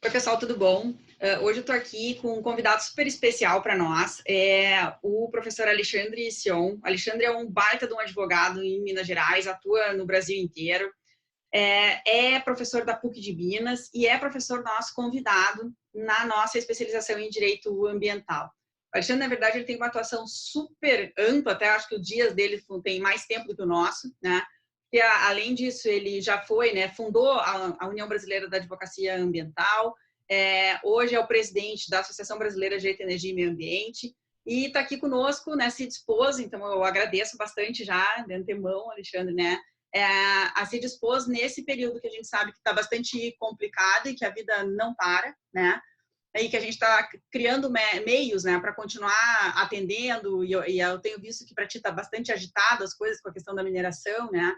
Oi, pessoal, tudo bom? Hoje eu estou aqui com um convidado super especial para nós, o professor Alexandre Sion. Alexandre é um baita de um advogado em Minas Gerais, atua no Brasil inteiro, é professor da PUC de Minas e é professor nosso convidado na nossa especialização em Direito Ambiental. O Alexandre, na verdade, ele tem uma atuação super ampla, até acho que os dias dele tem mais tempo do que o nosso, né? E, além disso, ele já foi, né, fundou a União Brasileira da Advocacia Ambiental, hoje é o presidente da Associação Brasileira de Direito, Energia e Meio Ambiente, e está aqui conosco, né, se dispôs, então eu agradeço bastante já, de antemão, Alexandre, né, a se dispôs nesse período que a gente sabe que está bastante complicado e que a vida não para, né, e que a gente está criando meios, né, para continuar atendendo, e eu tenho visto que para ti está bastante agitado as coisas com a questão da mineração, né,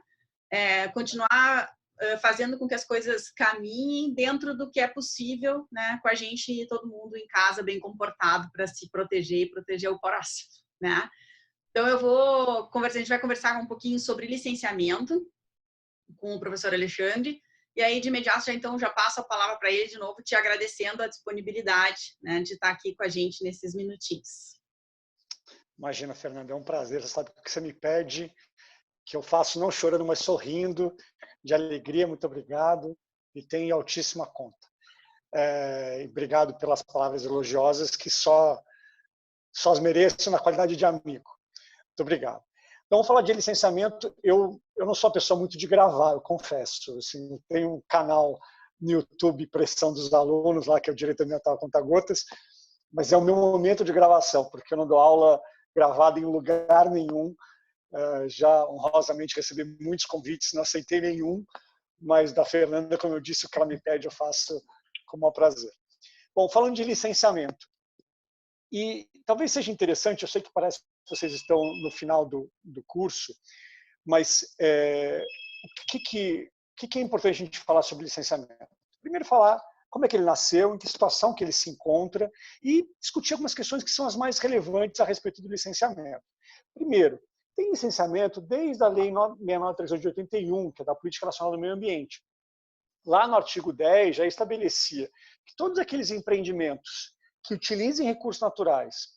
continuar fazendo com que as coisas caminhem dentro do que é possível, né, com a gente e todo mundo em casa bem comportado para se proteger e proteger o próximo, né? Então a gente vai conversar um pouquinho sobre licenciamento com o professor Alexandre, e aí de imediato já passo a palavra para ele de novo, te agradecendo a disponibilidade, né, de estar aqui com a gente nesses minutinhos. Imagina, Fernanda, é um prazer. Você sabe o que você me pede, que eu faço não chorando, mas sorrindo, de alegria. Muito obrigado e tem altíssima conta. E obrigado pelas palavras elogiosas, que só as mereço na qualidade de amigo. Muito obrigado. Então, vamos falar de licenciamento. Eu não sou uma pessoa muito de gravar, eu confesso. Assim, tenho um canal no YouTube, Pressão dos Alunos, lá que é o Direito Ambiental Conta-Gotas, mas é o meu momento de gravação, porque eu não dou aula gravada em lugar nenhum. Já honrosamente recebi muitos convites, não aceitei nenhum, mas da Fernanda, como eu disse, o que ela me pede eu faço com o maior prazer. Bom, falando de licenciamento, e talvez seja interessante, eu sei que parece que vocês estão no final do curso, mas o que é importante a gente falar sobre licenciamento? Primeiro, falar como é que ele nasceu, em que situação que ele se encontra e discutir algumas questões que são as mais relevantes a respeito do licenciamento. Primeiro, tem licenciamento desde a Lei 6.938 de 81, que é da Política Nacional do Meio Ambiente. Lá no artigo 10 já estabelecia que todos aqueles empreendimentos que utilizem recursos naturais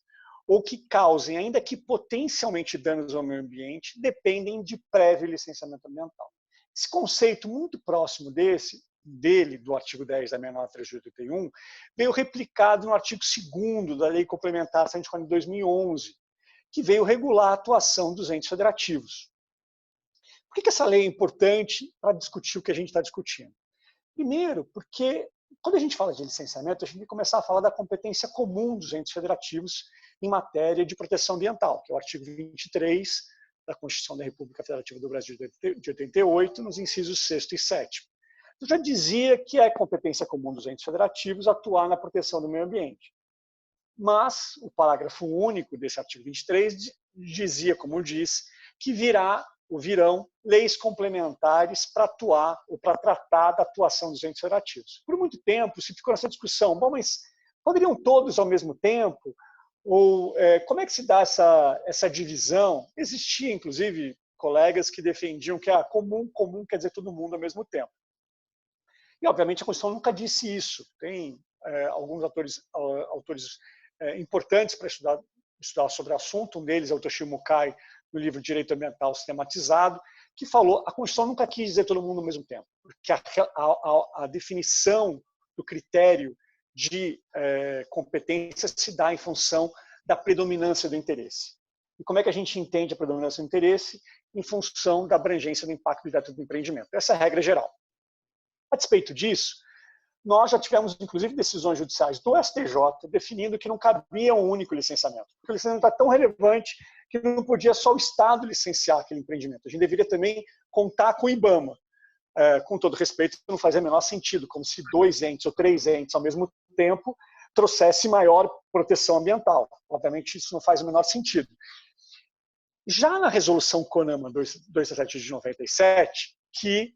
ou que causem, ainda que potencialmente, danos ao meio ambiente, dependem de prévio licenciamento ambiental. Esse conceito muito próximo do artigo 10 da 6.938 de 81, veio replicado no artigo 2º da Lei Complementar 140 de 2011, que veio regular a atuação dos entes federativos. Por que essa lei é importante para discutir o que a gente está discutindo? Primeiro, porque quando a gente fala de licenciamento, a gente tem que começar a falar da competência comum dos entes federativos em matéria de proteção ambiental, que é o artigo 23 da Constituição da República Federativa do Brasil de 88, nos incisos 6º e 7º. Eu já dizia que é competência comum dos entes federativos atuar na proteção do meio ambiente. Mas o parágrafo único desse artigo 23 dizia, como diz, que virão leis complementares para atuar ou para tratar da atuação dos entes federativos. Por muito tempo se ficou nessa discussão, bom, mas poderiam todos ao mesmo tempo? Ou como é que se dá essa divisão? Existia, inclusive, colegas que defendiam que comum quer dizer todo mundo ao mesmo tempo. E, obviamente, a Constituição nunca disse isso. Tem alguns autores importantes para estudar sobre o assunto. Um deles é o Toshio Mukai, no livro Direito Ambiental Sistematizado, que falou que a Constituição nunca quis dizer todo mundo ao mesmo tempo, porque a definição do critério de competência se dá em função da predominância do interesse. E como é que a gente entende a predominância do interesse? Em função da abrangência do impacto direto do empreendimento. Essa é a regra geral. A despeito disso, nós já tivemos, inclusive, decisões judiciais do STJ definindo que não cabia um único licenciamento. Porque o licenciamento está tão relevante que não podia só o Estado licenciar aquele empreendimento. A gente deveria também contar com o IBAMA. Com todo respeito, não fazia o menor sentido, como se 2 entes ou 3 entes ao mesmo tempo trouxesse maior proteção ambiental. Obviamente, isso não faz o menor sentido. Já na resolução CONAMA 267 de 97, que,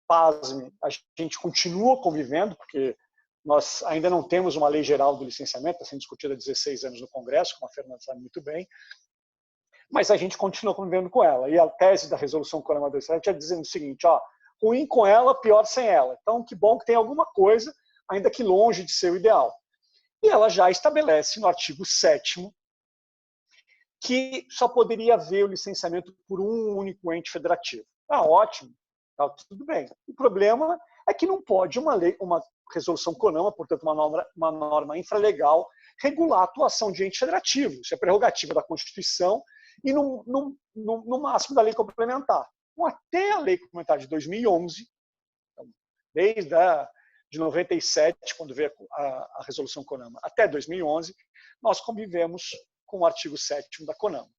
pasme, a gente continua convivendo, porque nós ainda não temos uma lei geral do licenciamento, está sendo discutida há 16 anos no Congresso, como a Fernanda sabe muito bem, mas a gente continua convivendo com ela. E a tese da resolução CONAMA 267 é dizendo o seguinte, ruim com ela, pior sem ela. Então, que bom que tem alguma coisa, ainda que longe de ser o ideal. E ela já estabelece no artigo 7º que só poderia haver o licenciamento por um único ente federativo. Ótimo, tá tudo bem. O problema é que não pode uma resolução CONAMA, portanto uma norma infralegal, regular a atuação de ente federativo. Isso é prerrogativa da Constituição e no máximo da lei complementar. Então, até a lei complementar de 2011, então, desde de 97, quando veio a resolução CONAMA, até 2011, nós convivemos com o artigo 7º da CONAMA.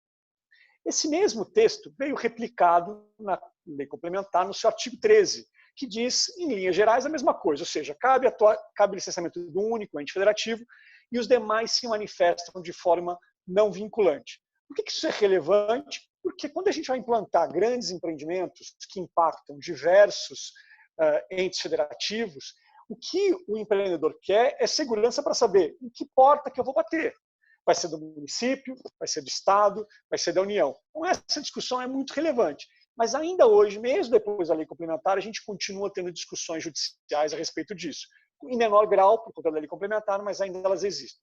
Esse mesmo texto veio replicado na lei complementar no seu artigo 13, que diz, em linhas gerais, a mesma coisa, ou seja, cabe licenciamento de um único ente federativo e os demais se manifestam de forma não vinculante. Por que isso é relevante? Porque quando a gente vai implantar grandes empreendimentos que impactam diversos entes federativos, o que o empreendedor quer é segurança para saber em que porta que eu vou bater. Vai ser do município, vai ser do Estado, vai ser da União. Então, essa discussão é muito relevante. Mas ainda hoje, mesmo depois da lei complementar, a gente continua tendo discussões judiciais a respeito disso. Em menor grau, por conta da lei complementar, mas ainda elas existem.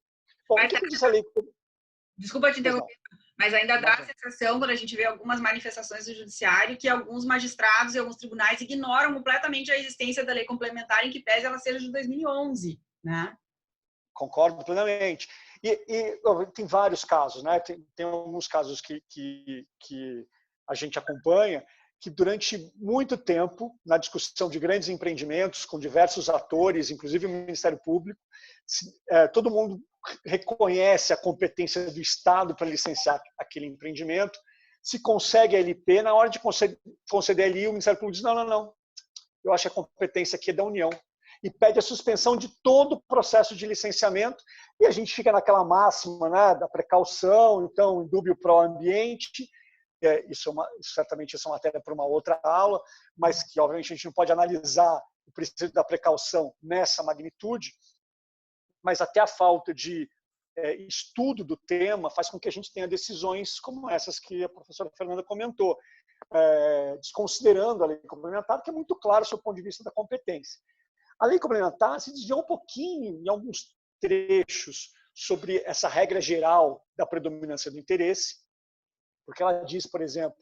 Bom, o que diz a lei? Desculpa te interromper, mas ainda dá a sensação, quando a gente vê algumas manifestações do judiciário, que alguns magistrados e alguns tribunais ignoram completamente a existência da lei complementar, em que pese ela seja de 2011, né? Concordo plenamente. E tem vários casos, né? Tem alguns casos que a gente acompanha, que durante muito tempo, na discussão de grandes empreendimentos, com diversos atores, inclusive o Ministério Público, todo mundo reconhece a competência do Estado para licenciar aquele empreendimento. Se consegue a LP, na hora de conceder a LI, o Ministério Público diz, não, eu acho que a competência aqui é da União. E pede a suspensão de todo o processo de licenciamento, e a gente fica naquela máxima, né, da precaução, então, indúbio pro ambiente. Certamente isso é uma matéria para uma outra aula, mas que, obviamente, a gente não pode analisar o princípio da precaução nessa magnitude, mas até a falta de estudo do tema faz com que a gente tenha decisões como essas que a professora Fernanda comentou, desconsiderando a lei complementar, que é muito claro do seu ponto de vista da competência. A lei complementar se desviou um pouquinho, em alguns trechos, sobre essa regra geral da predominância do interesse, porque ela diz, por exemplo,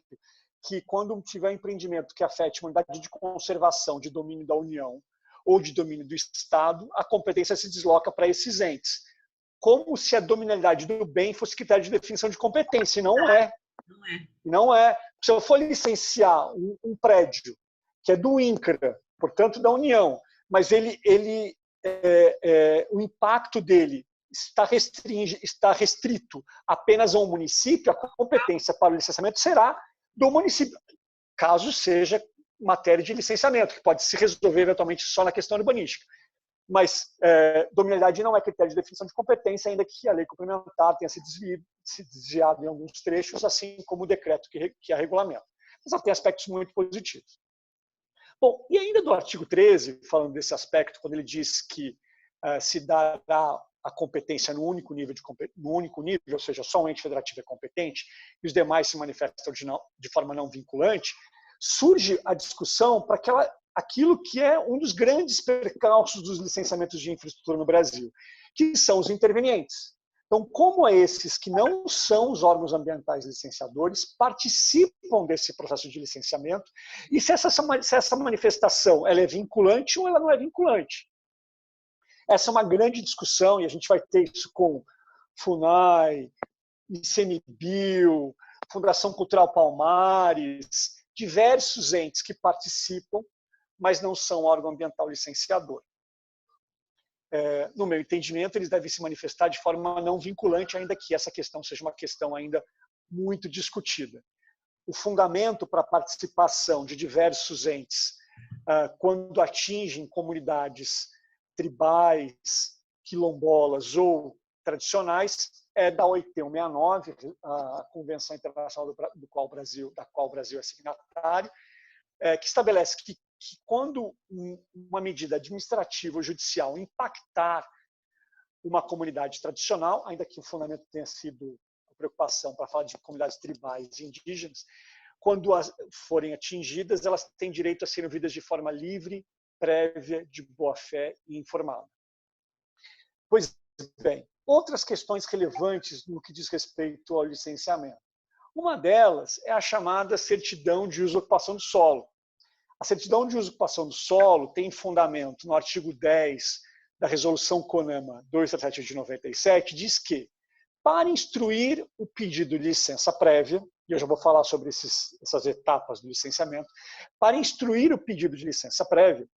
que quando tiver empreendimento que afete uma unidade de conservação de domínio da União ou de domínio do Estado, a competência se desloca para esses entes. Como se a dominalidade do bem fosse critério de definição de competência, e não é. Não é. Se eu for licenciar um prédio que é do INCRA, portanto da União, mas o impacto dele está restrito apenas a um município, a competência para o licenciamento será do município, caso seja matéria de licenciamento, que pode se resolver eventualmente só na questão urbanística. Mas dominalidade não é critério de definição de competência, ainda que a lei complementar tenha se desviado em alguns trechos, assim como o decreto que a regulamenta. Mas ela tem aspectos muito positivos. Bom, e ainda do artigo 13, falando desse aspecto, quando ele diz que se dará a competência no único nível, ou seja, só um ente federativo é competente, e os demais se manifestam de forma não vinculante, surge a discussão para aquilo que é um dos grandes percalços dos licenciamentos de infraestrutura no Brasil, que são os intervenientes. Então, como esses que não são os órgãos ambientais licenciadores participam desse processo de licenciamento e se essa manifestação ela é vinculante ou ela não é vinculante. Essa é uma grande discussão e a gente vai ter isso com FUNAI, ICMBio, Fundação Cultural Palmares, diversos entes que participam, mas não são órgão ambiental licenciador. No meu entendimento, eles devem se manifestar de forma não vinculante, ainda que essa questão seja uma questão ainda muito discutida. O fundamento para a participação de diversos entes, quando atingem comunidades tribais, quilombolas ou tradicionais, é da OIT 169, a Convenção Internacional da qual o Brasil é signatário, que estabelece que quando uma medida administrativa ou judicial impactar uma comunidade tradicional, ainda que o fundamento tenha sido a preocupação para falar de comunidades tribais e indígenas, quando forem atingidas, elas têm direito a serem ouvidas de forma livre, prévia, de boa-fé e informada. Pois bem, outras questões relevantes no que diz respeito ao licenciamento. Uma delas é a chamada certidão de uso e ocupação do solo. A certidão de uso e ocupação do solo tem fundamento no artigo 10 da Resolução CONAMA 237 de 97, diz que, para instruir o pedido de licença prévia, e eu já vou falar sobre essas etapas do licenciamento, para instruir o pedido de licença prévia,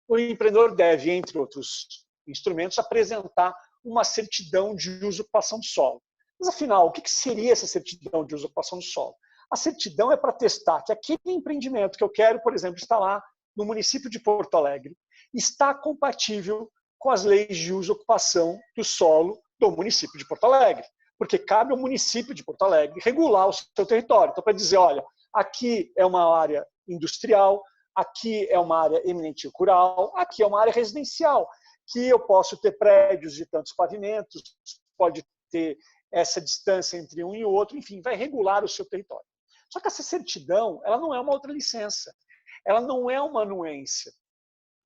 o empreendedor deve, entre outros instrumentos, apresentar uma certidão de uso e ocupação do solo. Mas, afinal, o que seria essa certidão de uso e ocupação do solo? A certidão é para testar que aquele empreendimento que eu quero, por exemplo, instalar no município de Porto Alegre, está compatível com as leis de uso e ocupação do solo do município de Porto Alegre. Porque cabe ao município de Porto Alegre regular o seu território. Então, para dizer, olha, aqui é uma área industrial, aqui é uma área eminentemente rural, aqui é uma área residencial, que eu posso ter prédios de tantos pavimentos, pode ter essa distância entre um e outro, enfim, vai regular o seu território. Só que essa certidão, ela não é uma outra licença, ela não é uma anuência.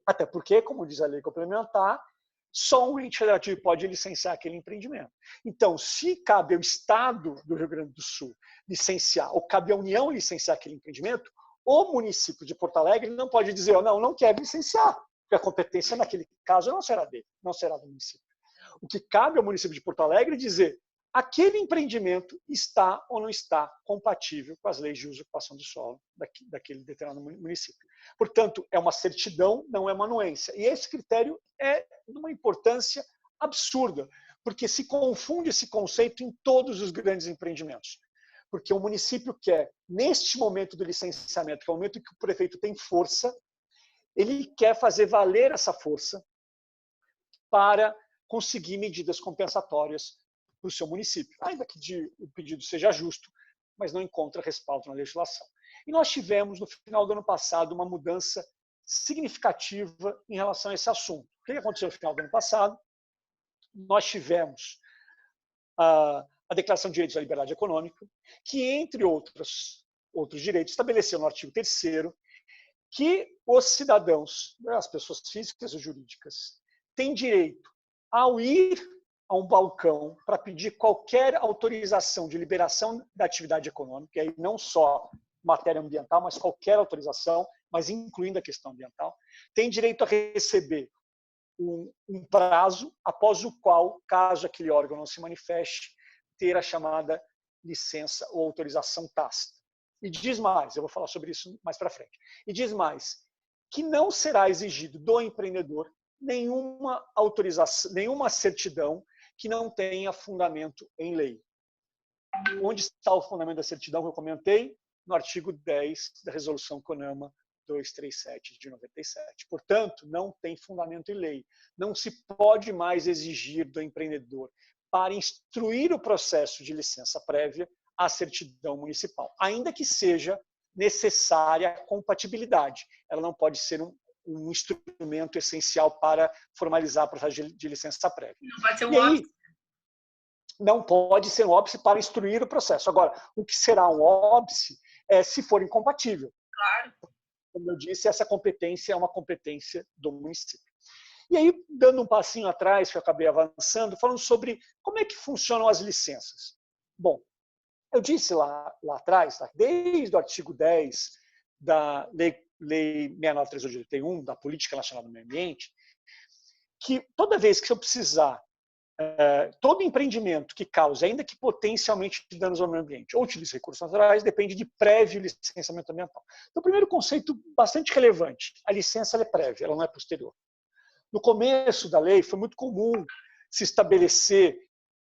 Até porque, como diz a lei complementar, só um ente federativo pode licenciar aquele empreendimento. Então, se cabe ao Estado do Rio Grande do Sul licenciar, ou cabe à União licenciar aquele empreendimento, o município de Porto Alegre não pode dizer, não quer licenciar, porque a competência naquele caso não será dele, não será do município. O que cabe ao município de Porto Alegre é dizer aquele empreendimento está ou não está compatível com as leis de uso e ocupação do solo daquele determinado município. Portanto, é uma certidão, não é uma anuência. E esse critério é de uma importância absurda, porque se confunde esse conceito em todos os grandes empreendimentos. Porque o município quer, neste momento do licenciamento, que é o momento em que o prefeito tem força, ele quer fazer valer essa força para conseguir medidas compensatórias para o seu município, ainda que o pedido seja justo, mas não encontra respaldo na legislação. E nós tivemos, no final do ano passado, uma mudança significativa em relação a esse assunto. O que aconteceu no final do ano passado? Nós tivemos a Declaração de Direitos à Liberdade Econômica, que, entre outros direitos, estabeleceu no artigo 3º que os cidadãos, as pessoas físicas e jurídicas, têm direito, ao ir a um balcão para pedir qualquer autorização de liberação da atividade econômica, e aí não só matéria ambiental, mas qualquer autorização, mas incluindo a questão ambiental, tem direito a receber um prazo após o qual, caso aquele órgão não se manifeste, ter a chamada licença ou autorização tácita. E diz mais, eu vou falar sobre isso mais para frente, e diz mais, que não será exigido do empreendedor nenhuma autorização, nenhuma certidão que não tenha fundamento em lei. Onde está o fundamento da certidão que eu comentei? No artigo 10 da Resolução CONAMA 237 de 97. Portanto, não tem fundamento em lei. Não se pode mais exigir do empreendedor, para instruir o processo de licença prévia, a certidão municipal, ainda que seja necessária a compatibilidade. Ela não pode ser um instrumento essencial para formalizar o processo de licença prévia. Não pode ser um óbice. Não pode ser um óbice para instruir o processo. Agora, o que será um óbice é se for incompatível. Claro. Como eu disse, essa competência é uma competência do município. E aí, dando um passinho atrás, que eu acabei avançando, falando sobre como é que funcionam as licenças. Bom, eu disse lá atrás, desde o artigo 10 da Lei 693/81, da Política Nacional do Meio Ambiente, que toda vez que eu precisar, todo empreendimento que cause, ainda que potencialmente danos ao meio ambiente, ou utilize recursos naturais, depende de prévio licenciamento ambiental. Então, o primeiro conceito bastante relevante, a licença é prévia, ela não é posterior. No começo da lei, foi muito comum se estabelecer,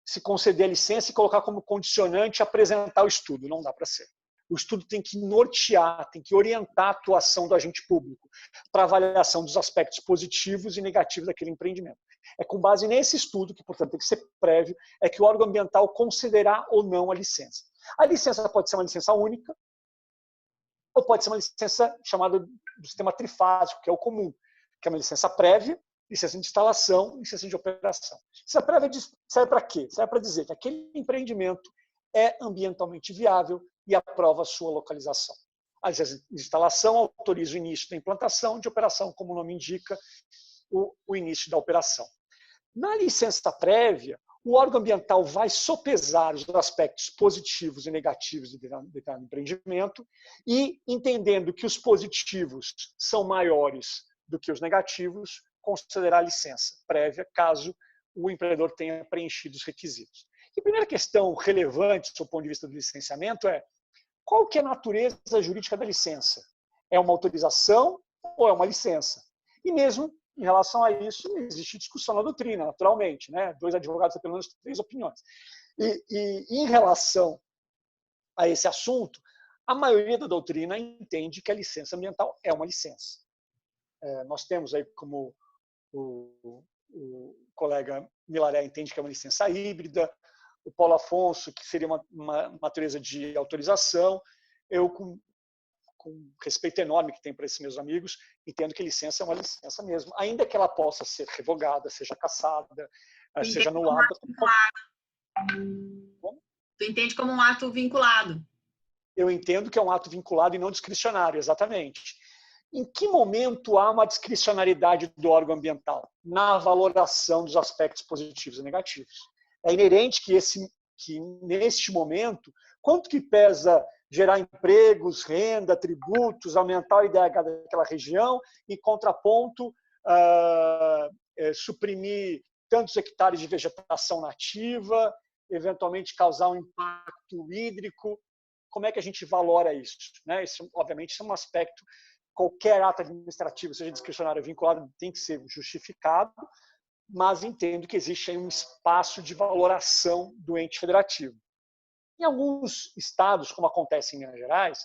se conceder a licença e colocar como condicionante apresentar o estudo. Não dá para ser. O estudo tem que nortear, tem que orientar a atuação do agente público para avaliação dos aspectos positivos e negativos daquele empreendimento. É com base nesse estudo, que, portanto, tem que ser prévio, é que o órgão ambiental considerar ou não a licença. A licença pode ser uma licença única, ou pode ser uma licença chamada do sistema trifásico, que é o comum, que é uma licença prévia, licença de instalação, licença de operação. Licença prévia serve para quê? Serve para dizer que aquele empreendimento é ambientalmente viável e aprova a sua localização. A licença de instalação autoriza o início da implantação, de operação, como o nome indica, o início da operação. Na licença prévia, o órgão ambiental vai sopesar os aspectos positivos e negativos de determinado empreendimento e, entendendo que os positivos são maiores do que os negativos, concederá a licença prévia, caso o empreendedor tenha preenchido os requisitos. E a primeira questão relevante, do ponto de vista do licenciamento, é qual que é a natureza jurídica da licença? É uma autorização ou é uma licença? E mesmo em relação a isso, existe discussão na doutrina, naturalmente, né? 2 advogados têm pelo menos 3 opiniões. E em relação a esse assunto, a maioria da doutrina entende que a licença ambiental é uma licença. Nós temos aí, como o colega Milaré entende que é uma licença híbrida, o Paulo Afonso, que seria uma natureza de autorização, eu, com respeito enorme que tenho para esses meus amigos, entendo que licença é uma licença mesmo, ainda que ela possa ser revogada, seja cassada, seja anulada. Tu entende como um ato vinculado? Eu entendo que é um ato vinculado e não discricionário, exatamente. Em que momento há uma discricionariedade do órgão ambiental? Na valoração dos aspectos positivos e negativos. É inerente que neste momento, quanto que pesa gerar empregos, renda, tributos, aumentar o IDH daquela região, em contraponto, suprimir tantos hectares de vegetação nativa, eventualmente causar um impacto hídrico. Como é que a gente valora isso? Isso, obviamente, é um aspecto. Qualquer ato administrativo, seja discricionário ou vinculado, tem que ser justificado, mas entendo que existe aí um espaço de valoração do ente federativo. Em alguns estados, como acontece em Minas Gerais,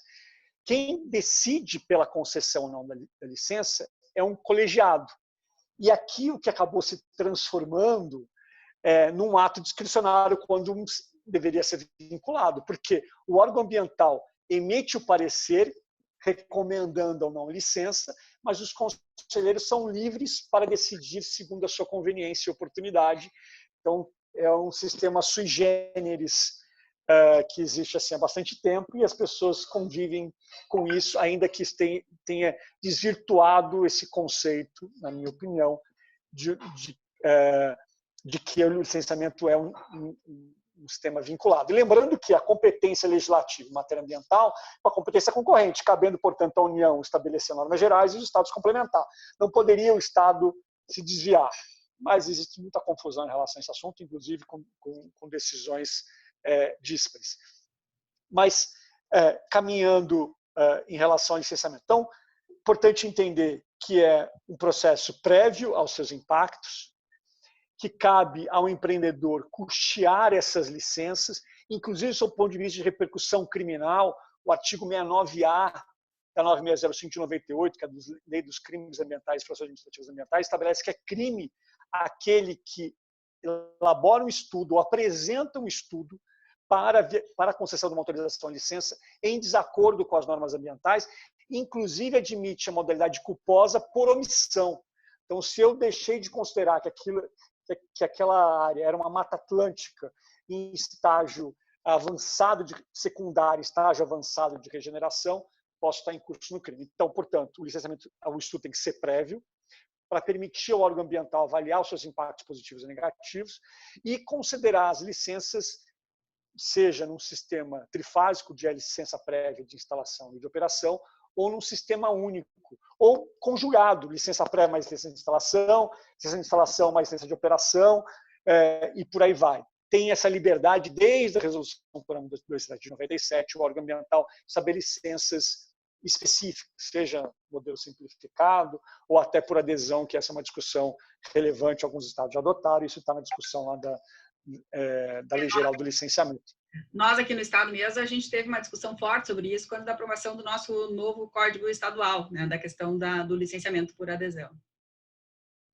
quem decide pela concessão ou não da licença é um colegiado. E aqui o que acabou se transformando num ato discricionário quando deveria ser vinculado, porque o órgão ambiental emite o parecer recomendando ou não licença, mas os conselheiros são livres para decidir segundo a sua conveniência e oportunidade. Então, é um sistema sui generis que existe assim, há bastante tempo e as pessoas convivem com isso, ainda que tenha desvirtuado esse conceito, na minha opinião, de que o licenciamento é um sistema vinculado. E lembrando que a competência legislativa em matéria ambiental é uma competência concorrente, cabendo, portanto, à União estabelecer normas gerais e os Estados complementar. Não poderia o Estado se desviar. Mas existe muita confusão em relação a esse assunto, inclusive com decisões díspares. Mas, caminhando em relação ao licenciamento. Então, é importante entender que é um processo prévio aos seus impactos, que cabe ao empreendedor custear essas licenças, inclusive do ponto de vista de repercussão criminal, o artigo 69A da 9605 de 98, que é a Lei dos Crimes Ambientais e Processos Administrativos Ambientais, estabelece que é crime aquele que elabora um estudo ou apresenta um estudo para a concessão de uma autorização de licença em desacordo com as normas ambientais, inclusive admite a modalidade culposa por omissão. Então, se eu deixei de considerar que aquela área era uma mata atlântica em estágio avançado de secundário, estágio avançado de regeneração, posso estar em curso no crime. Então, portanto, o licenciamento, o estudo tem que ser prévio para permitir ao órgão ambiental avaliar os seus impactos positivos e negativos e considerar as licenças, seja num sistema trifásico de licença prévia de instalação e de operação, ou num sistema único, ou conjugado, licença prévia mais licença de instalação mais licença de operação, e por aí vai. Tem essa liberdade desde a resolução por 237 de 97, o órgão ambiental saber licenças específicas, seja modelo simplificado ou até por adesão, que essa é uma discussão relevante, alguns estados já adotaram, isso está na discussão lá da Lei Geral do Licenciamento. Nós aqui no estado mesmo, a gente teve uma discussão forte sobre isso quando da aprovação do nosso novo Código Estadual, né, da questão do licenciamento por adesão.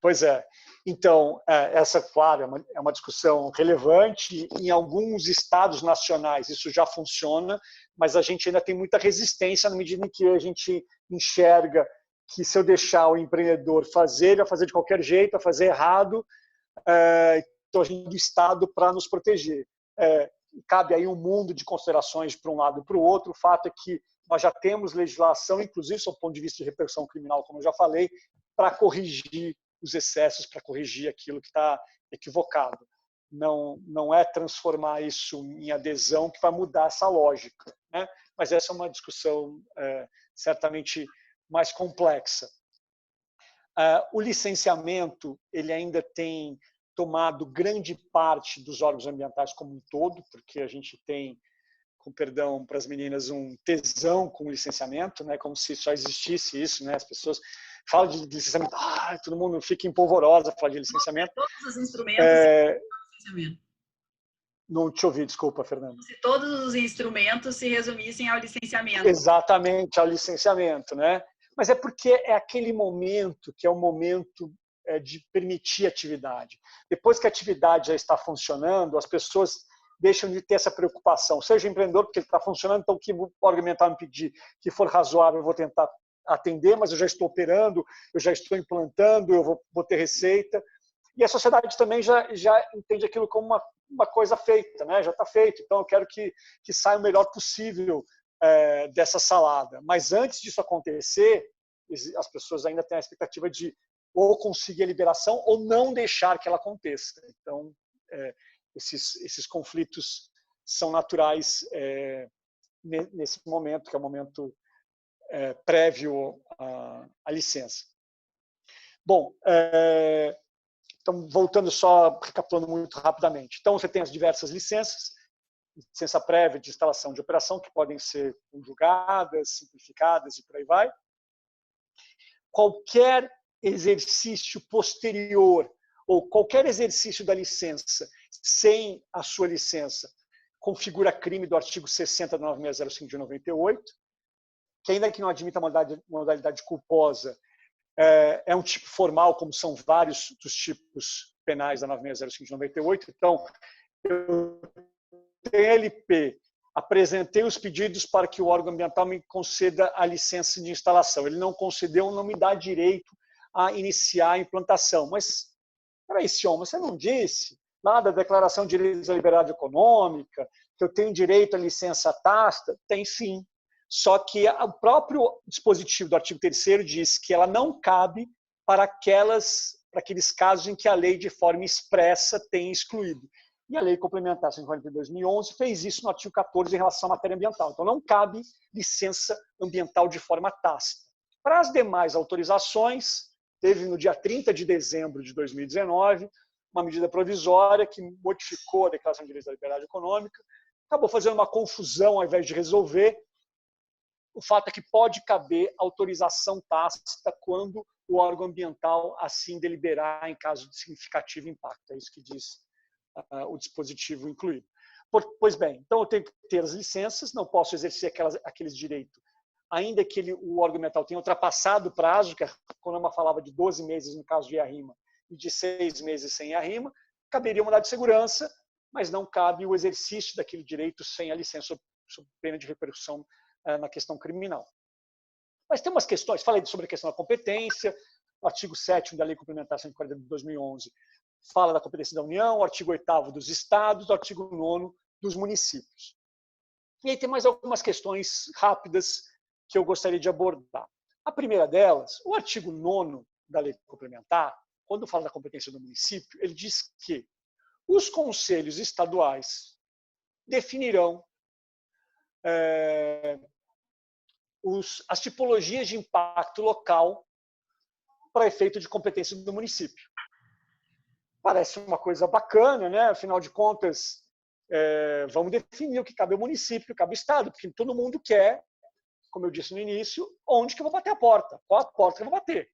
Pois é. Então, essa, claro, é uma discussão relevante. Em alguns estados nacionais isso já funciona, mas a gente ainda tem muita resistência na medida em que a gente enxerga que se eu deixar o empreendedor fazer, ele vai fazer de qualquer jeito, vai fazer errado, então a gente do Estado para nos proteger. Cabe aí um mundo de considerações para um lado e para o outro. O fato é que nós já temos legislação, inclusive, do ponto de vista de repercussão criminal, como eu já falei, para corrigir os excessos para corrigir aquilo que está equivocado. Não é transformar isso em adesão que vai mudar essa lógica, né? Mas essa é uma discussão certamente mais complexa. O licenciamento ele ainda tem tomado grande parte dos órgãos ambientais como um todo, porque a gente tem, com perdão para as meninas, um tesão com o licenciamento, né? Como se só existisse isso, né? As pessoas falam de licenciamento, todo mundo fica empolvorosa falar de licenciamento. Todos os instrumentos se licenciamento. Não te ouvi, desculpa, Fernando. Se todos os instrumentos se resumissem ao licenciamento. Exatamente, ao licenciamento, né? Mas é porque é aquele momento que é o momento de permitir atividade. Depois que a atividade já está funcionando, as pessoas deixam de ter essa preocupação. Seja empreendedor, porque ele está funcionando, então o que o órgão ambiental me pedir que for razoável, eu vou tentar atender, mas eu já estou operando, eu já estou implantando, eu vou ter receita. E a sociedade também já entende aquilo como uma coisa feita, né? Já está feito. Então eu quero que saia o melhor possível dessa salada. Mas antes disso acontecer, as pessoas ainda têm a expectativa de ou conseguir a liberação ou não deixar que ela aconteça. Então, esses conflitos são naturais nesse momento, que é o momento prévio à licença. Bom, então, voltando só, recapitulando muito rapidamente. Então, você tem as diversas licenças, licença prévia de instalação de operação, que podem ser conjugadas, simplificadas e por aí vai. Qualquer exercício posterior ou qualquer exercício da licença sem a sua licença configura crime do artigo 60 da 9605 de 98, que ainda que não admita a modalidade culposa, é um tipo formal, como são vários dos tipos penais da 9605 de 98. Então, eu TLP, apresentei os pedidos para que o órgão ambiental me conceda a licença de instalação. Ele não concedeu, não me dá direito a iniciar a implantação. Mas, peraí, senhor, você não disse lá da Declaração de Direitos da Liberdade Econômica que eu tenho direito à licença tácita? Tem sim. Só que o próprio dispositivo do artigo 3º diz que ela não cabe para aqueles casos em que a lei de forma expressa tem excluído. E a Lei Complementar 140 de 2011 fez isso no artigo 14 em relação à matéria ambiental. Então, não cabe licença ambiental de forma tácita. Para as demais autorizações, teve no dia 30 de dezembro de 2019 uma medida provisória que modificou a Declaração de Direitos da Liberdade Econômica, acabou fazendo uma confusão ao invés de resolver. O fato é que pode caber autorização tácita quando o órgão ambiental assim deliberar em caso de significativo impacto. É isso que diz o dispositivo incluído. Pois bem, então eu tenho que ter as licenças, não posso exercer aqueles direitos, ainda que o órgão ambiental tenha ultrapassado o prazo, que quando eu falava de 12 meses no caso de IARIMA e de 6 meses sem IARIMA, caberia uma mandado de segurança, mas não cabe o exercício daquele direito sem a licença, sob pena de repercussão na questão criminal. Mas tem umas questões, falei sobre a questão da competência, o artigo 7º da Lei Complementar 140 de 2011 fala da competência da União, o artigo 8º dos estados, o artigo 9º dos municípios. E aí tem mais algumas questões rápidas que eu gostaria de abordar. A primeira delas, o artigo 9º da Lei Complementar, quando fala da competência do município, ele diz que os conselhos estaduais definirão as tipologias de impacto local para efeito de competência do município. Parece uma coisa bacana, né? Afinal de contas, vamos definir o que cabe ao município, o que cabe ao Estado, porque todo mundo quer, como eu disse no início, onde que eu vou bater a porta, qual a porta que eu vou bater.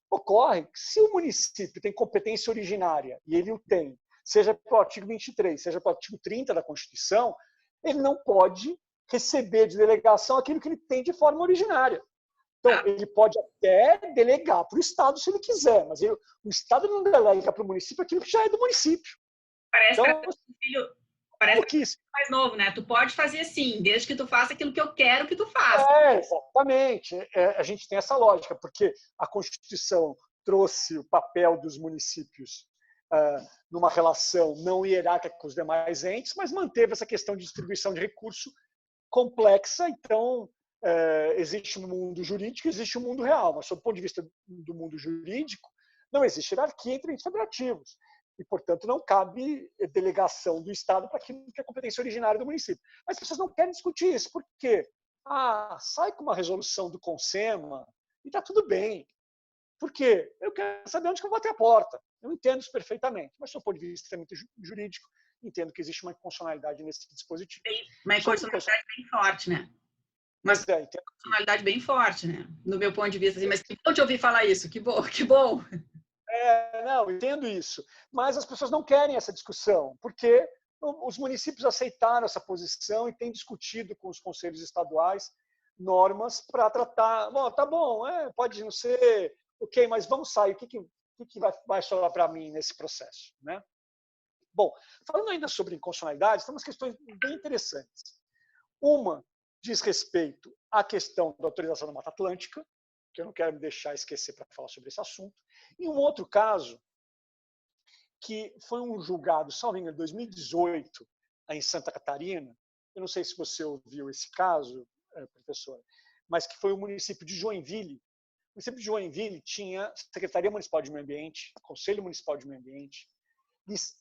Ocorre que se o município tem competência originária, e ele o tem, seja pelo artigo 23, seja pelo artigo 30 da Constituição, ele não pode receber de delegação aquilo que ele tem de forma originária. Então, ele pode até delegar para o Estado se ele quiser, mas o Estado não delega para o município aquilo que já é do município. Parece que é mais novo, né? Tu pode fazer sim, desde que tu faça aquilo que eu quero que tu faça. Exatamente. A gente tem essa lógica, porque a Constituição trouxe o papel dos municípios numa relação não hierárquica com os demais entes, mas manteve essa questão de distribuição de recurso complexa. Então, existe um mundo jurídico, existe um mundo real, mas, sob o ponto de vista do mundo jurídico, Não existe hierarquia entre entes federativos. E, portanto, não cabe delegação do Estado para aquilo que é competência originária do município. Mas as pessoas não querem discutir isso. Por quê? Sai com uma resolução do CONSEMA e está tudo bem. Por quê? Eu quero saber onde que eu vou bater a porta. Eu entendo isso perfeitamente. Mas, do ponto de vista extremamente jurídico, entendo que existe uma inconstitucionalidade nesse dispositivo. Uma inconstitucionalidade bem forte, né? Mas uma personalidade bem forte, né? No meu ponto de vista, assim, mas que bom te ouvir falar isso, que bom, que bom. Não, entendo isso. Mas as pessoas não querem essa discussão, porque os municípios aceitaram essa posição e têm discutido com os conselhos estaduais normas para tratar. Bom, tá bom, pode não ser, ok, mas vamos sair. O que vai sobrar para mim nesse processo, né? Bom, falando ainda sobre inconstitucionalidade, tem umas questões bem interessantes. Uma diz respeito à questão da autorização da Mata Atlântica, que eu não quero me deixar esquecer para falar sobre esse assunto. E um outro caso, que foi um julgado, salvo engano, em 2018, em Santa Catarina. Eu não sei se você ouviu esse caso, professora, mas que foi o município de Joinville. O município de Joinville tinha Secretaria Municipal de Meio Ambiente, Conselho Municipal de Meio Ambiente,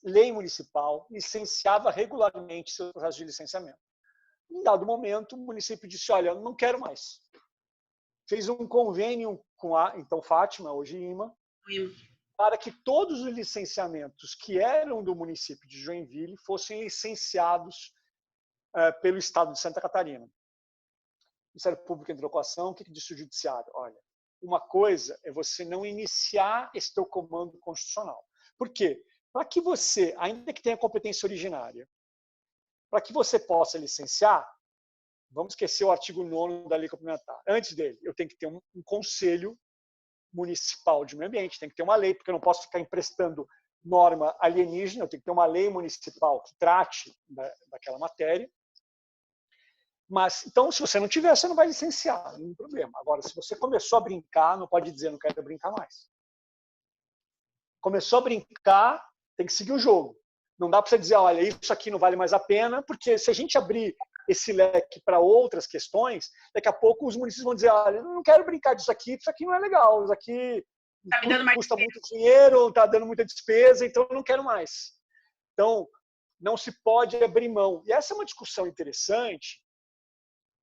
lei municipal, licenciava regularmente seu processo de licenciamento. Em dado momento, o município disse, olha, eu não quero mais. Fez um convênio com a, então, Fátima, hoje IMA, para que todos os licenciamentos que eram do município de Joinville fossem licenciados pelo Estado de Santa Catarina. O Ministério Público entrou com a ação, o que disse o Judiciário? Olha, uma coisa é você não iniciar esse teu comando constitucional. Por quê? Para que você, ainda que tenha competência originária, para que você possa licenciar, vamos esquecer o artigo 9º da Lei Complementar. Antes dele, eu tenho que ter um conselho municipal de meio ambiente, tem que ter uma lei, porque eu não posso ficar emprestando norma alienígena, eu tenho que ter uma lei municipal que trate daquela matéria. Mas, então, se você não tiver, você não vai licenciar, não tem problema. Agora, se você começou a brincar, não pode dizer, não quero brincar mais. Começou a brincar, tem que seguir o jogo. Não dá para você dizer, olha, isso aqui não vale mais a pena, porque se a gente abrir esse leque para outras questões, daqui a pouco os municípios vão dizer, olha, eu não quero brincar disso aqui não é legal, isso aqui custa muito dinheiro, está dando muita despesa, então eu não quero mais. Então, não se pode abrir mão. E essa é uma discussão interessante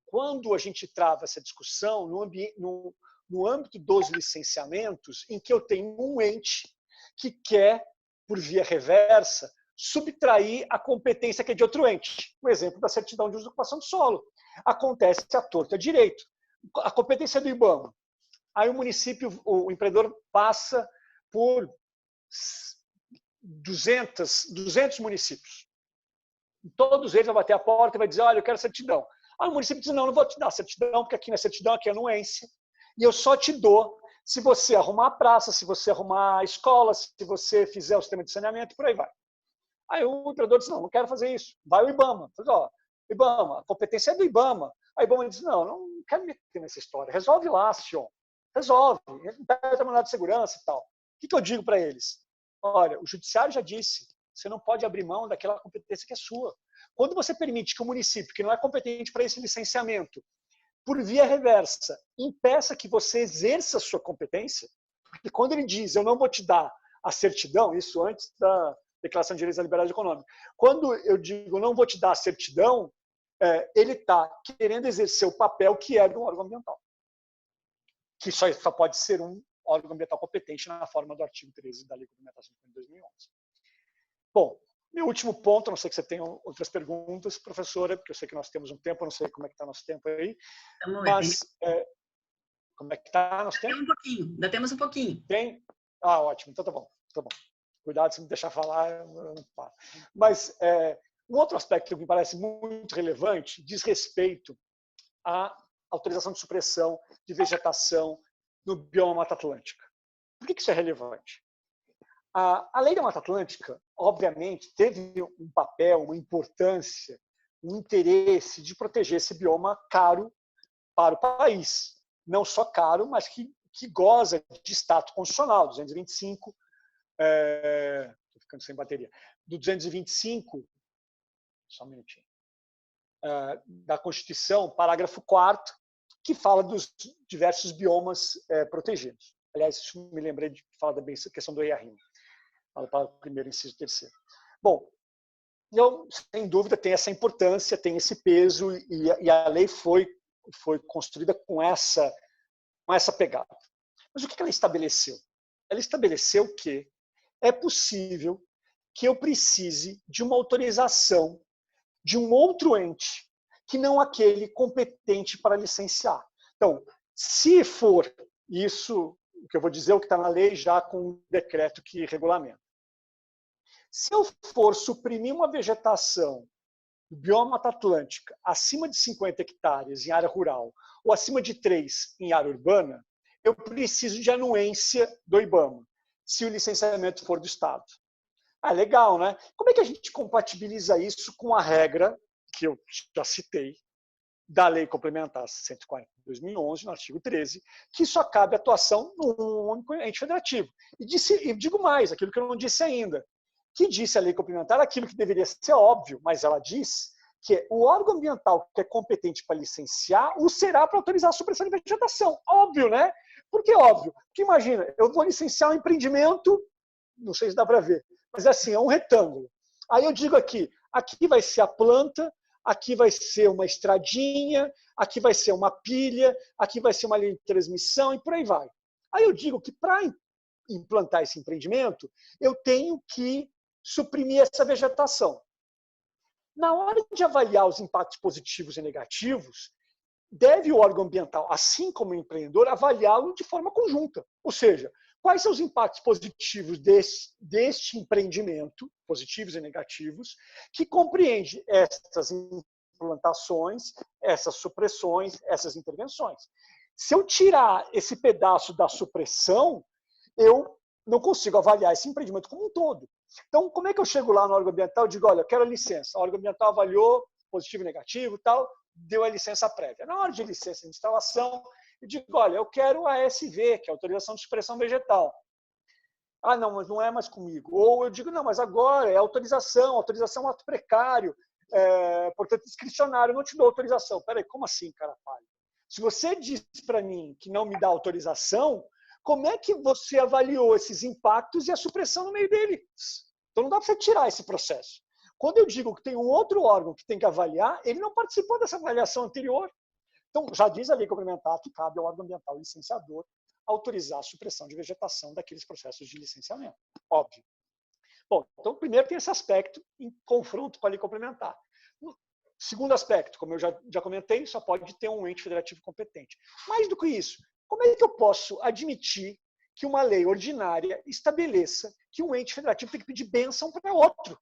quando a gente trava essa discussão no âmbito dos licenciamentos, em que eu tenho um ente que quer, por via reversa, subtrair a competência que é de outro ente. O exemplo da certidão de uso e ocupação do solo. Acontece à torta à direito. A competência é do IBAMA. Aí o município, o empreendedor passa por 200 municípios. Todos eles vão bater a porta e vai dizer, olha, eu quero certidão. Aí o município diz, não vou te dar certidão, porque aqui não é certidão, aqui é anuência. E eu só te dou se você arrumar a praça, se você arrumar a escola, se você fizer o sistema de saneamento, por aí vai. Aí o empreendedor diz, não quero fazer isso. Vai o IBAMA. Diz, IBAMA, a competência é do IBAMA. Aí o IBAMA diz, não quero me meter nessa história. Resolve lá, senhor. Resolve. Pede a mandado de segurança e tal. O que eu digo para eles? Olha, o judiciário já disse, você não pode abrir mão daquela competência que é sua. Quando você permite que o município, que não é competente para esse licenciamento, por via reversa, impeça que você exerça a sua competência, porque quando ele diz, eu não vou te dar a certidão, isso antes da Declaração de Direitos da Liberdade Econômica, quando eu digo, não vou te dar a certidão, ele está querendo exercer o papel que é do órgão ambiental, que só pode ser um órgão ambiental competente na forma do artigo 13 da Lei Complementar de 2011. Bom, meu último ponto, a não sei que você tenha outras perguntas, professora, porque eu sei que nós temos um tempo, eu não sei como é que está nosso tempo aí, mas como é que está nosso tempo? Ainda temos um pouquinho. Tem? Ótimo, então tá bom. Cuidado se me deixar falar, eu não paro. Mas um outro aspecto que me parece muito relevante diz respeito à autorização de supressão de vegetação no bioma Mata Atlântica. Por que isso é relevante? A Lei da Mata Atlântica, obviamente, teve um papel, uma importância, um interesse de proteger esse bioma caro para o país. Não só caro, mas que goza de status constitucional, 225, estou ficando sem bateria, do 225, só um minutinho, da Constituição, parágrafo 4º, que fala dos diversos biomas protegidos. Aliás, isso me lembrei de falar da questão do EIA-RIMA. Fala para o primeiro, inciso terceiro. Bom, então, sem dúvida, tem essa importância, tem esse peso, e a lei foi construída com essa pegada. Mas o que ela estabeleceu? Ela estabeleceu que é possível que eu precise de uma autorização de um outro ente que não aquele competente para licenciar. Então, se for isso, o que eu vou dizer, o que está na lei já com o decreto que regulamenta. Se eu for suprimir uma vegetação do bioma Mata Atlântica acima de 50 hectares em área rural ou acima de 3 em área urbana, eu preciso de anuência do IBAMA, se o licenciamento for do Estado. Ah, legal, né? Como é que a gente compatibiliza isso com a regra que eu já citei, da Lei Complementar 140 de 2011, no artigo 13, que só cabe atuação num único ente federativo. E digo mais, aquilo que eu não disse ainda, que disse a Lei Complementar aquilo que deveria ser óbvio, mas ela diz que o órgão ambiental que é competente para licenciar o será para autorizar a supressão de vegetação. Óbvio, né? Por que óbvio? Porque imagina, eu vou licenciar um empreendimento, não sei se dá para ver, mas assim, é um retângulo. Aí eu digo aqui vai ser a planta, aqui vai ser uma estradinha, aqui vai ser uma pilha, aqui vai ser uma linha de transmissão e por aí vai. Aí eu digo que para implantar esse empreendimento, eu tenho que suprimir essa vegetação. Na hora de avaliar os impactos positivos e negativos, deve o órgão ambiental, assim como o empreendedor, avaliá-lo de forma conjunta. Ou seja, quais são os impactos positivos deste empreendimento, positivos e negativos, que compreende essas implantações, essas supressões, essas intervenções. Se eu tirar esse pedaço da supressão, eu não consigo avaliar esse empreendimento como um todo. Então, como é que eu chego lá no órgão ambiental e digo, olha, eu quero a licença. O órgão ambiental avaliou positivo e negativo e tal, deu a licença prévia. Na hora de licença de instalação, eu digo, olha, eu quero a ASV, que é a autorização de supressão vegetal. Ah, não, mas não é mais comigo. Ou eu digo, não, mas agora é autorização ato precário, portanto, discricionário, não te dou autorização. Peraí, como assim, cara palha? Se você diz para mim que não me dá autorização, como é que você avaliou esses impactos e a supressão no meio deles? Então não dá para você tirar esse processo. Quando eu digo que tem um outro órgão que tem que avaliar, ele não participou dessa avaliação anterior. Então, já diz a lei complementar que cabe ao órgão ambiental licenciador autorizar a supressão de vegetação daqueles processos de licenciamento. Óbvio. Bom, então, primeiro tem esse aspecto em confronto com a lei complementar. Segundo aspecto, como eu já comentei, só pode ter um ente federativo competente. Mais do que isso, como é que eu posso admitir que uma lei ordinária estabeleça que um ente federativo tem que pedir bênção para outro?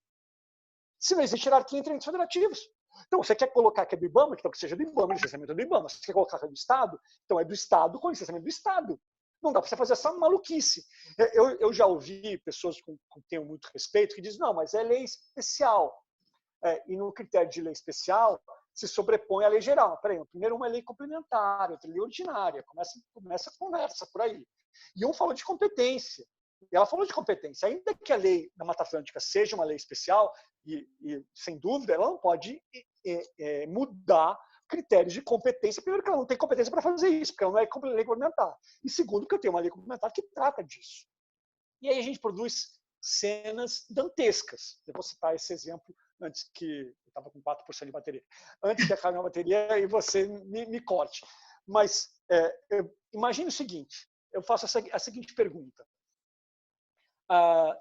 Se não existe hierarquia entre entes federativos. Então, você quer colocar que é do IBAMA, então que seja do IBAMA, licenciamento é do IBAMA. Se você quer colocar que é do Estado, então é do Estado com licenciamento do Estado. Não dá para você fazer essa maluquice. Eu já ouvi pessoas com quem tenho muito respeito que dizem, não, mas é lei especial. E no critério de lei especial se sobrepõe à lei geral. Peraí, primeiro uma é lei complementar, outra é lei ordinária. Começa a conversa por aí. E um falou de competência. E ela falou de competência. Ainda que a lei da Mata Atlântica seja uma lei especial, e sem dúvida, ela não pode mudar critérios de competência. Primeiro, que ela não tem competência para fazer isso, porque ela não é lei complementar. E segundo, que eu tenho uma lei complementar que trata disso. E aí a gente produz cenas dantescas. Eu vou citar esse exemplo antes que... Eu estava com 4% de bateria. Antes que acabe a bateria e você me corte. Mas imagine o seguinte. Eu faço a seguinte pergunta.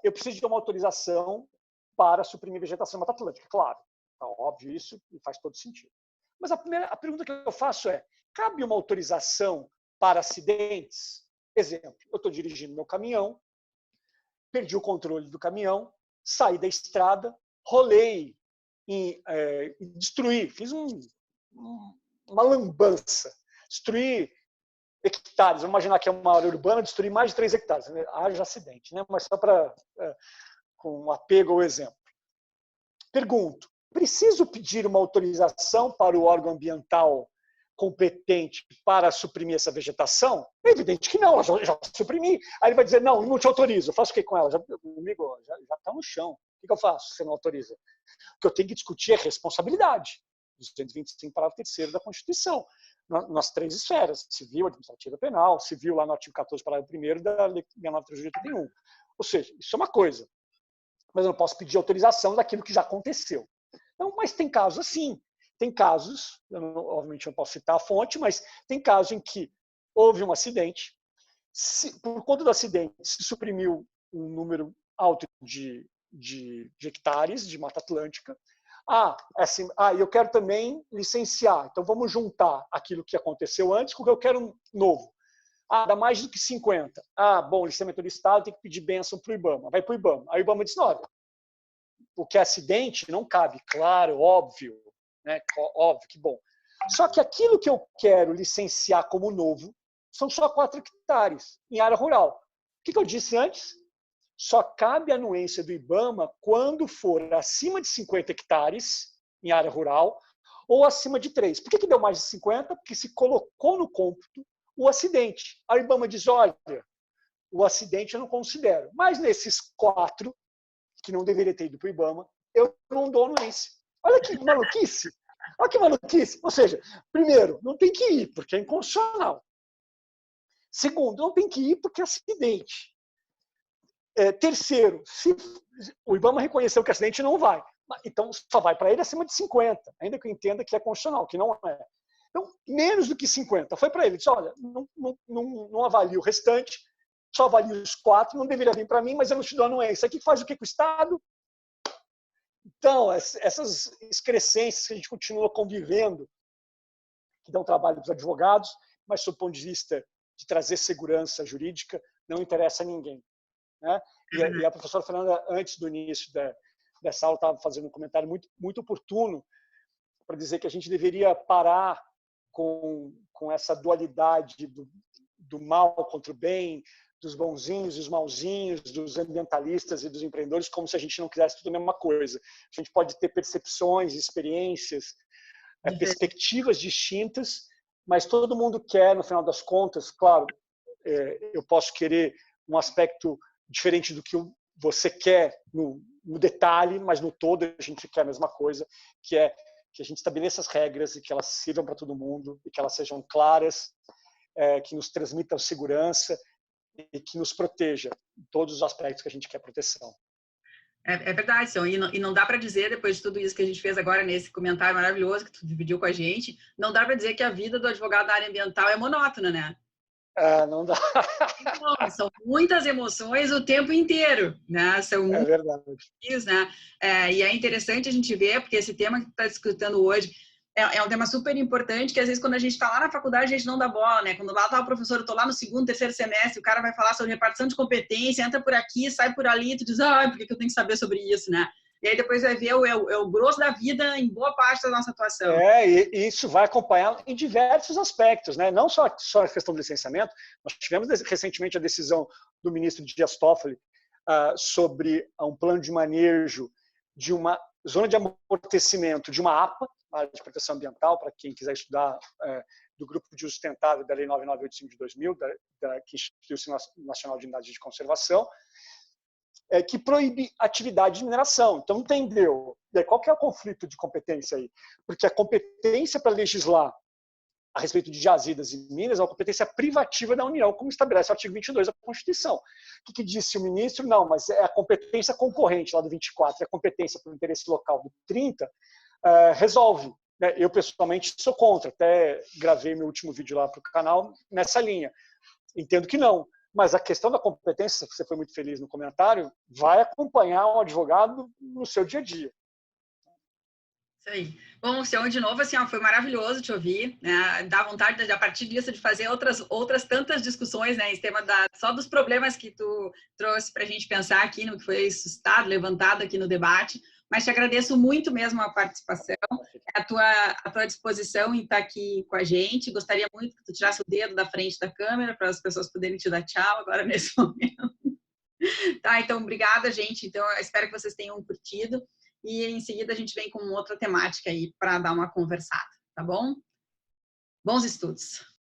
Eu preciso de uma autorização para suprimir vegetação na Mata Atlântica. Claro, tá óbvio isso e faz todo sentido. Mas a pergunta que eu faço é, cabe uma autorização para acidentes? Exemplo, eu estou dirigindo meu caminhão, perdi o controle do caminhão, saí da estrada, rolei e destruí, fiz uma lambança, destruí hectares. Vamos imaginar que é uma área urbana, destruir mais de 3 hectares. Haja acidente, né? Mas só para com apego ao exemplo. Pergunto, preciso pedir uma autorização para o órgão ambiental competente para suprimir essa vegetação? É evidente que não, eu já suprimi. Aí ele vai dizer, não te autorizo. Eu faço o que com ela? Amigo, já está no chão. O que eu faço se você não autoriza? O que eu tenho que discutir é responsabilidade. 225, parágrafo 3º da Constituição. nas 3 esferas, civil, administrativa, penal, civil lá no artigo 14, parágrafo 1º da Lei 69/381. Ou seja, isso é uma coisa. Mas eu não posso pedir autorização daquilo que já aconteceu. Então, mas tem casos assim. Tem casos, obviamente eu não posso citar a fonte, mas tem casos em que houve um acidente, por conta do acidente se suprimiu um número alto de hectares de Mata Atlântica. Eu quero também licenciar, então vamos juntar aquilo que aconteceu antes com o que eu quero novo. Dá mais do que 50. Bom, licenciamento do Estado tem que pedir bênção para o IBAMA. Vai para o IBAMA. Aí o IBAMA diz, não, o que é acidente não cabe. Claro, óbvio. Né? Óbvio, que bom. Só que aquilo que eu quero licenciar como novo são só 4 hectares em área rural. O que eu disse antes? Só cabe a anuência do IBAMA quando for acima de 50 hectares em área rural ou acima de 3. Por que deu mais de 50? Porque se colocou no cômputo o acidente. A IBAMA diz, olha, o acidente eu não considero. Mas nesses 4, que não deveria ter ido para o IBAMA, eu não dou anuência. Olha que maluquice. Olha que maluquice. Ou seja, primeiro, não tem que ir, porque é inconstitucional. Segundo, não tem que ir porque é acidente. Terceiro, se o IBAMA reconheceu que é acidente, não vai. Então, só vai para ele acima de 50, ainda que eu entenda que é constitucional, que não é. Então, menos do que 50. Foi para ele, disse, olha, não avalie o restante, só avalie os 4, não deveria vir para mim, mas eu não te dou anuência. Aqui faz o que com o Estado? Então, essas excrescências que a gente continua convivendo, que dão trabalho para os advogados, mas, do ponto de vista de trazer segurança jurídica, não interessa a ninguém. Né? E a professora Fernanda, antes do início dessa aula, estava fazendo um comentário muito, muito oportuno para dizer que a gente deveria parar com essa dualidade do mal contra o bem, dos bonzinhos e os malzinhos, dos ambientalistas e dos empreendedores, como se a gente não quisesse tudo a mesma coisa. A gente pode ter percepções, experiências, perspectivas distintas, mas todo mundo quer, no final das contas, claro, eu posso querer um aspecto diferente do que você quer no detalhe, mas no todo a gente quer a mesma coisa, que é que a gente estabeleça as regras e que elas sirvam para todo mundo, e que elas sejam claras, que nos transmitam segurança e que nos proteja em todos os aspectos que a gente quer proteção. É verdade, São. E não dá para dizer, depois de tudo isso que a gente fez agora nesse comentário maravilhoso que tu dividiu com a gente, não dá para dizer que a vida do advogado da área ambiental é monótona, né? Não dá. Não, são muitas emoções o tempo inteiro, né? São É verdade. Né? E é interessante a gente ver, porque esse tema que tu está discutindo hoje é um tema super importante, que às vezes quando a gente está lá na faculdade a gente não dá bola, né? Quando lá está o professor, eu estou lá no 2º, 3º semestre, o cara vai falar sobre repartição de competência, entra por aqui, sai por ali, e tu diz, por que eu tenho que saber sobre isso, né? E aí depois vai ver o grosso da vida em boa parte da nossa atuação. E isso vai acompanhar em diversos aspectos, né? Não só a questão do licenciamento, nós tivemos recentemente a decisão do ministro Dias Toffoli sobre um plano de manejo de uma zona de amortecimento de uma APA, área de proteção ambiental, para quem quiser estudar, do Grupo de Uso Sustentável da Lei 9985 de 2000, que instituiu o Sistema Nacional de Unidades de Conservação, que proíbe atividade de mineração. Então, entendeu? E aí, qual que é o conflito de competência aí? Porque a competência para legislar a respeito de jazidas e minas é uma competência privativa da União, como estabelece o artigo 22 da Constituição. O que disse o ministro? Não, mas é a competência concorrente lá do 24, é a competência para o interesse local do 30, resolve. Eu, pessoalmente, sou contra. Até gravei meu último vídeo lá para o canal nessa linha. Entendo que não. Mas a questão da competência, você foi muito feliz no comentário, vai acompanhar um advogado no seu dia a dia. Isso aí. Bom, Sião, de novo, assim, foi maravilhoso te ouvir, né? Dá vontade, a partir disso, de fazer outras tantas discussões, né, em tema só dos problemas que tu trouxe para a gente pensar aqui no que foi suscitado, levantado aqui no debate, mas te agradeço muito mesmo a participação, a tua disposição em estar aqui com a gente. Gostaria muito que tu tirasse o dedo da frente da câmera para as pessoas poderem te dar tchau agora nesse momento. Tá, então, obrigada, gente. Então, eu espero que vocês tenham curtido. E em seguida a gente vem com outra temática aí para dar uma conversada, tá bom? Bons estudos!